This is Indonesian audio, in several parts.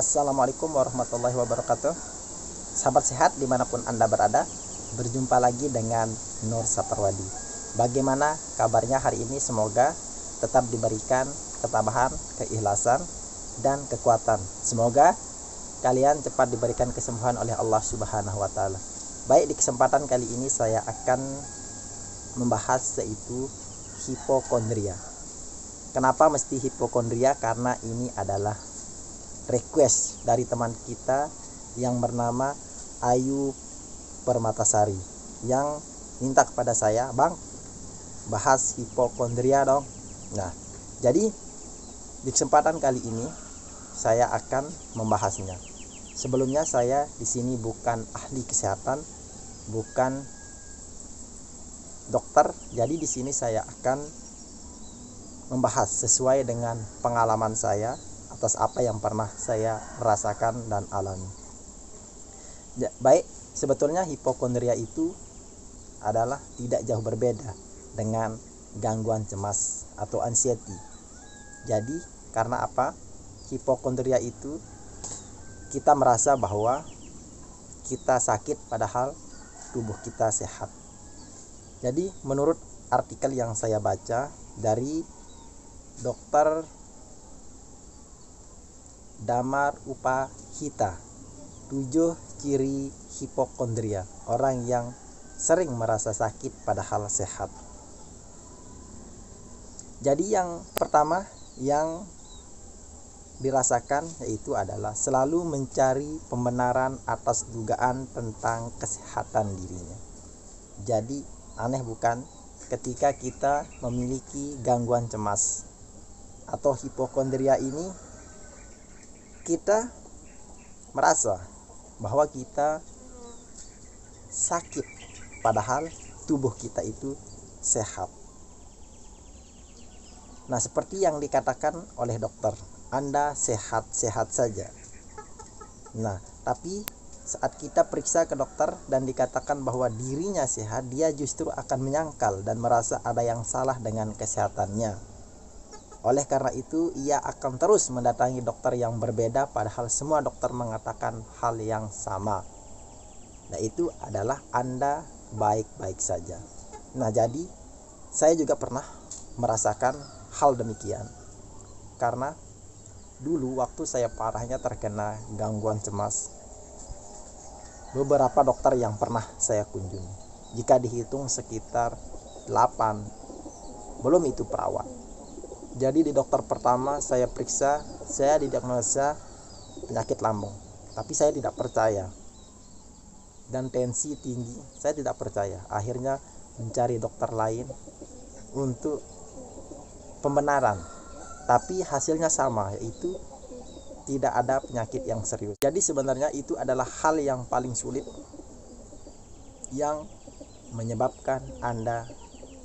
Assalamualaikum warahmatullahi wabarakatuh. Sahabat sehat dimanapun Anda berada, berjumpa lagi dengan Nur Saparwadi. Bagaimana kabarnya hari ini? Semoga tetap diberikan ketabahan, keikhlasan, dan kekuatan. Semoga kalian cepat diberikan kesembuhan oleh Allah Subhanahu wa Ta'ala. Baik, di kesempatan kali ini saya akan membahas yaitu hipokondria. Kenapa mesti hipokondria? Karena ini adalah request dari teman kita yang bernama Ayu Permatasari yang minta kepada saya, "Bang, bahas hipokondria dong." Nah, jadi di kesempatan kali ini saya akan membahasnya. Sebelumnya saya di sini bukan ahli kesehatan, bukan dokter. Jadi di sini saya akan membahas sesuai dengan pengalaman saya atas apa yang pernah saya rasakan dan alami. Baik, sebetulnya hipokondria itu adalah tidak jauh berbeda dengan gangguan cemas atau anxiety. Jadi karena apa? Hipokondria itu kita merasa bahwa kita sakit padahal tubuh kita sehat. Jadi menurut artikel yang saya baca dari Dr. Damar Upahita, 7 ciri hipokondria, orang yang sering merasa sakit padahal sehat. Jadi yang pertama yang dirasakan yaitu adalah selalu mencari pembenaran atas dugaan tentang kesehatan dirinya. Jadi aneh bukan ketika kita memiliki gangguan cemas atau hipokondria ini, kita merasa bahwa kita sakit padahal tubuh kita itu sehat. Nah, seperti yang dikatakan oleh dokter, Anda sehat-sehat saja. Nah, tapi saat kita periksa ke dokter dan dikatakan bahwa dirinya sehat, dia justru akan menyangkal dan merasa ada yang salah dengan kesehatannya. Oleh karena itu, ia akan terus mendatangi dokter yang berbeda padahal semua dokter mengatakan hal yang sama. Nah, itu adalah Anda baik-baik saja. Nah, jadi saya juga pernah merasakan hal demikian. Karena dulu waktu saya parahnya terkena gangguan cemas, beberapa dokter yang pernah saya kunjungi, jika dihitung sekitar 8, belum itu perawat. Jadi di dokter pertama saya periksa, saya didiagnosa penyakit lambung, tapi saya tidak percaya. Dan tensi tinggi, saya tidak percaya. Akhirnya mencari dokter lain untuk pembenaran, tapi hasilnya sama, yaitu tidak ada penyakit yang serius. Jadi sebenarnya itu adalah hal yang paling sulit yang menyebabkan Anda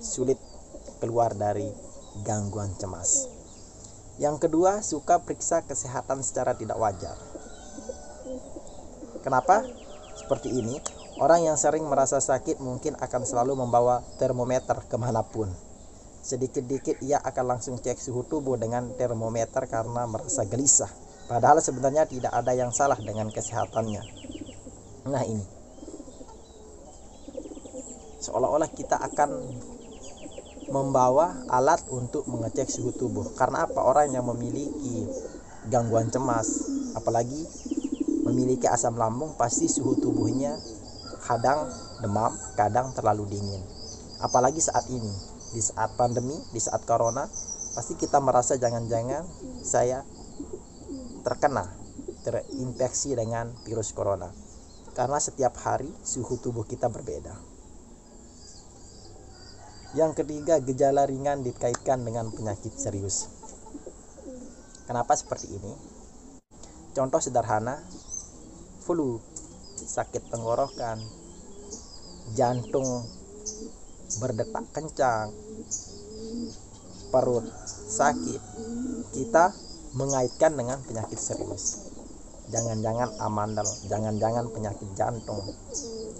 sulit keluar dari gangguan cemas. Yang kedua, suka periksa kesehatan secara tidak wajar. Kenapa? Seperti ini, orang yang sering merasa sakit mungkin akan selalu membawa termometer kemanapun. Sedikit-dikit ia akan langsung cek suhu tubuh dengan termometer karena merasa gelisah. Padahal sebenarnya tidak ada yang salah dengan kesehatannya. Nah, ini seolah-olah kita akan membawa alat untuk mengecek suhu tubuh. Karena apa? Orang yang memiliki gangguan cemas, apalagi memiliki asam lambung, pasti suhu tubuhnya kadang demam, kadang terlalu dingin. Apalagi saat ini, di saat pandemi, di saat corona, pasti kita merasa jangan-jangan saya terinfeksi dengan virus corona. Karena setiap hari suhu tubuh kita berbeda. Yang ketiga, gejala ringan dikaitkan dengan penyakit serius. Kenapa seperti ini? Contoh sederhana, flu, sakit tenggorokan, jantung berdetak kencang, perut sakit, kita mengaitkan dengan penyakit serius. Jangan-jangan amandel, jangan-jangan penyakit jantung,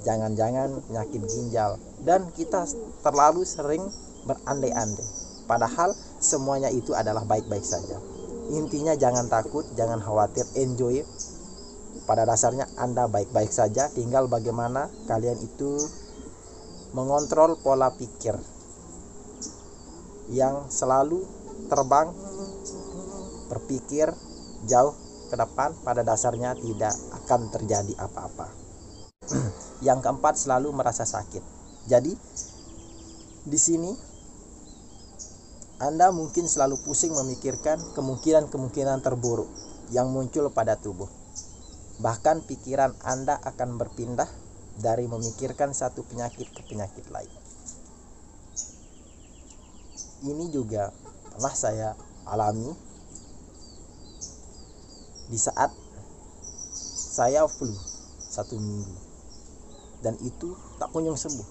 jangan-jangan penyakit ginjal, dan kita terlalu sering berandai-andai. Padahal semuanya itu adalah baik-baik saja. Intinya jangan takut, jangan khawatir, enjoy. Pada dasarnya Anda baik-baik saja, tinggal bagaimana kalian itu mengontrol pola pikir yang selalu terbang, berpikir jauh ke depan. Pada dasarnya tidak akan terjadi apa-apa. Yang keempat, selalu merasa sakit. Jadi di sini Anda mungkin selalu pusing memikirkan kemungkinan-kemungkinan terburuk yang muncul pada tubuh. Bahkan pikiran Anda akan berpindah dari memikirkan satu penyakit ke penyakit lain. Ini juga pernah saya alami di saat saya flu 1 minggu, dan itu tak kunjung sembuh.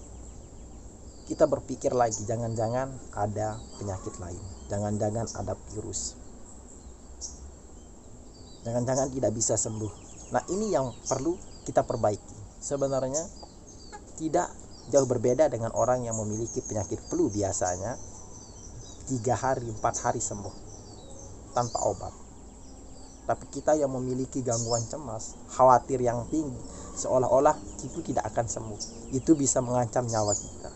Kita berpikir lagi, jangan-jangan ada penyakit lain, jangan-jangan ada virus, jangan-jangan tidak bisa sembuh. Nah, ini yang perlu kita perbaiki. Sebenarnya tidak jauh berbeda dengan orang yang memiliki penyakit flu. Biasanya 3 hari 4 hari sembuh tanpa obat. Tapi kita yang memiliki gangguan cemas, khawatir yang tinggi, seolah-olah itu tidak akan sembuh. Itu bisa mengancam nyawa kita.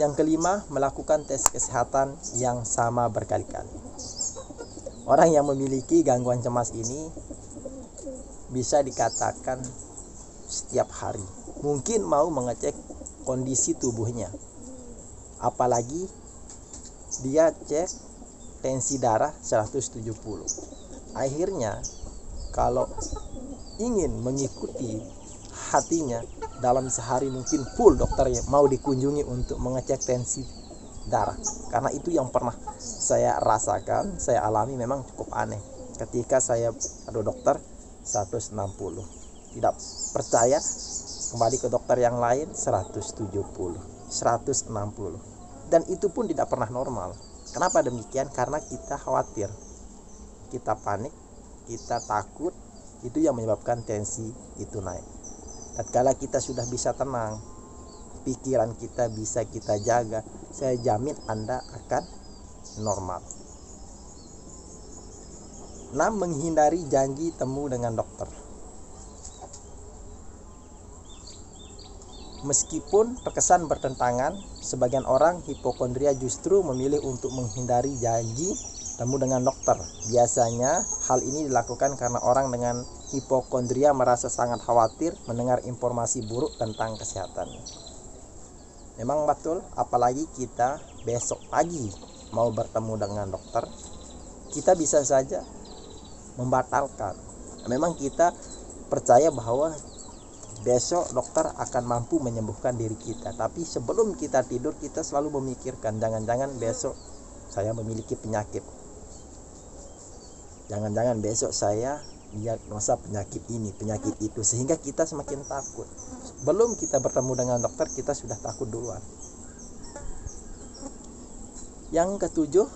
Yang kelima, melakukan tes kesehatan yang sama berkali-kali. Orang yang memiliki gangguan cemas ini bisa dikatakan setiap hari mungkin mau mengecek kondisi tubuhnya. Apalagi dia cek tensi darah 170. Akhirnya kalau ingin mengikuti hatinya, dalam sehari mungkin full dokter yang mau dikunjungi untuk mengecek tensi darah. Karena itu yang pernah saya rasakan, saya alami, memang cukup aneh. Ketika saya dokter 160, tidak percaya, kembali ke dokter yang lain 170, 160, dan itu pun tidak pernah normal. Kenapa demikian? Karena kita khawatir, kita panik, kita takut. Itu yang menyebabkan tensi itu naik. Tatkala kita sudah bisa tenang, pikiran kita bisa kita jaga, saya jamin Anda akan normal. 6. Menghindari janji temu dengan dokter. Meskipun terkesan bertentangan, sebagian orang hipokondria justru memilih untuk menghindari janji temu dengan dokter. Biasanya hal ini dilakukan karena orang dengan hipokondria merasa sangat khawatir mendengar informasi buruk tentang kesehatan. Memang betul, apalagi kita besok pagi mau bertemu dengan dokter, kita bisa saja membatalkan. Memang kita percaya bahwa besok dokter akan mampu menyembuhkan diri kita, tapi sebelum kita tidur kita selalu memikirkan, jangan-jangan besok saya memiliki penyakit, jangan-jangan besok saya diagnosa penyakit ini, penyakit itu, sehingga kita semakin takut. Belum kita bertemu dengan dokter, kita sudah takut duluan. Yang ketujuh,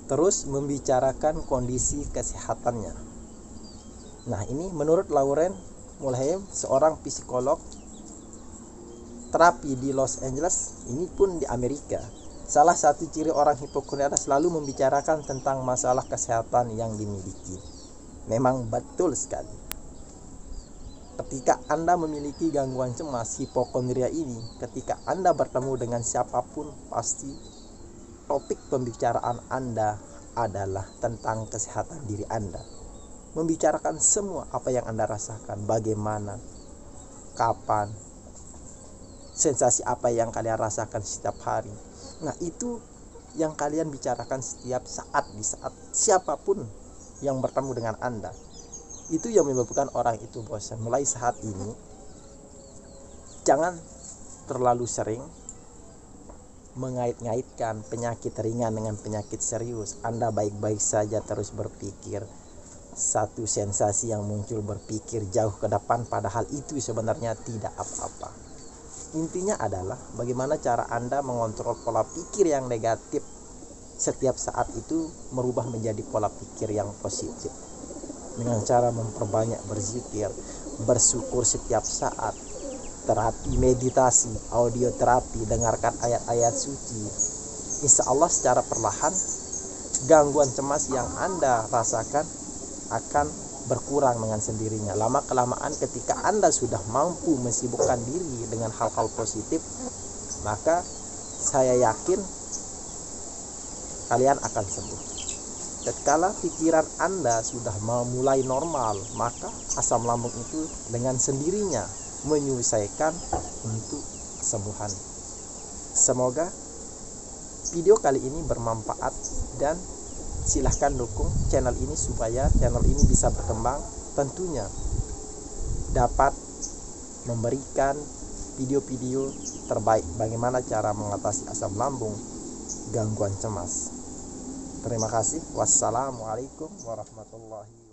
terus membicarakan kondisi kesehatannya. Nah, ini menurut Lauren Mulheim, seorang psikolog terapi di Los Angeles, ini pun di Amerika. Salah satu ciri orang hipokondria adalah selalu membicarakan tentang masalah kesehatan yang dimiliki. Memang betul sekali. Ketika Anda memiliki gangguan cemas hipokondria ini, ketika Anda bertemu dengan siapapun, pasti topik pembicaraan Anda adalah tentang kesehatan diri Anda. Membicarakan semua apa yang Anda rasakan, bagaimana, kapan, sensasi apa yang kalian rasakan setiap hari. Nah, itu yang kalian bicarakan setiap saat, di saat siapapun yang bertemu dengan Anda. Itu yang menyebabkan orang itu bosan. Mulai saat ini, jangan terlalu sering mengait-ngaitkan penyakit ringan dengan penyakit serius. Anda baik-baik saja terus berpikir satu sensasi yang muncul, berpikir jauh ke depan, padahal itu sebenarnya tidak apa-apa. Intinya adalah bagaimana cara Anda mengontrol pola pikir yang negatif setiap saat itu, merubah menjadi pola pikir yang positif dengan cara memperbanyak berzikir, bersyukur setiap saat, terapi meditasi, audio terapi, dengarkan ayat-ayat suci. Insya Allah secara perlahan gangguan cemas yang Anda rasakan akan berkurang dengan sendirinya. Lama kelamaan ketika Anda sudah mampu mensibukkan diri dengan hal-hal positif, maka saya yakin kalian akan sembuh. Tatkala pikiran Anda sudah mulai normal, maka asam lambung itu dengan sendirinya menyelesaikan untuk kesembuhan. Semoga video kali ini bermanfaat dan silahkan dukung channel ini supaya channel ini bisa berkembang, tentunya dapat memberikan video-video terbaik bagaimana cara mengatasi asam lambung, gangguan cemas. Terima kasih. Wassalamualaikum warahmatullahi wabarakatuh.